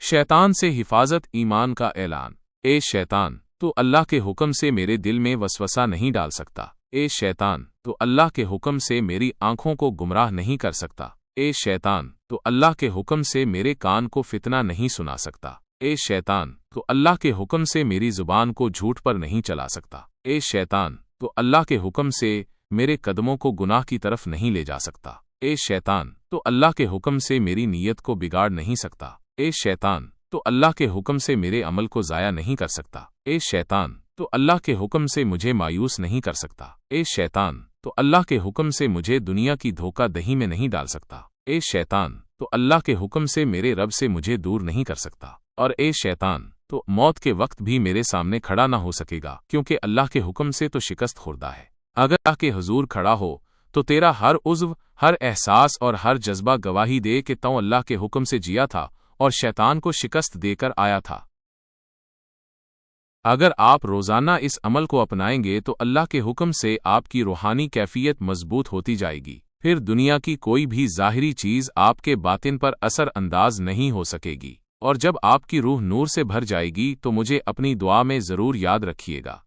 शैतान से हिफाजत ईमान का ऐलान। ए शैतान, तो अल्लाह के हुक्म से मेरे दिल में वसवसा नहीं डाल सकता। ए शैतान, तो अल्लाह के हुक्म से मेरी आंखों को गुमराह नहीं कर सकता। ए शैतान, तो अल्लाह के हुक्म से मेरे कान को फितना नहीं सुना सकता। ए शैतान, तो अल्लाह के हुक्म से मेरी जुबान को झूठ पर नहीं चला सकता। ए शैतान, तो अल्लाह के हुक्म से मेरे कदमों को गुनाह की तरफ नहीं ले जा सकता। ए शैतान, तो अल्लाह के हुक्म से मेरी नीयत को बिगाड़ नहीं सकता। ए शैतान, तो अल्लाह के हुक्म से मेरे अमल को ज़ाया नहीं कर सकता। ए शैतान, तो अल्लाह के हुक्म से मुझे मायूस नहीं कर सकता। ए शैतान, तो अल्लाह के हुक्म से मुझे दुनिया की धोखा दही में नहीं डाल सकता। ए शैतान, तो अल्लाह के हुक्म से मेरे रब से मुझे दूर नहीं कर सकता। और ए शैतान, तो मौत के वक्त भी मेरे सामने खड़ा ना हो सकेगा, क्योंकि अल्लाह के हुक्म से तो शिकस्त खुर्दा है। अगर अल्लाह के हुजूर खड़ा हो तो तेरा हर उज़्व, हर एहसास और हर जज्बा गवाही दे कि तू अल्लाह के हुक्म से जिया था और शैतान को शिकस्त देकर आया था। अगर आप रोज़ाना इस अमल को अपनाएंगे तो अल्लाह के हुक्म से आपकी रूहानी कैफियत मजबूत होती जाएगी। फिर दुनिया की कोई भी ज़ाहिरी चीज़ आपके बातिन पर असर अंदाज नहीं हो सकेगी। और जब आपकी रूह नूर से भर जाएगी तो मुझे अपनी दुआ में ज़रूर याद रखिएगा।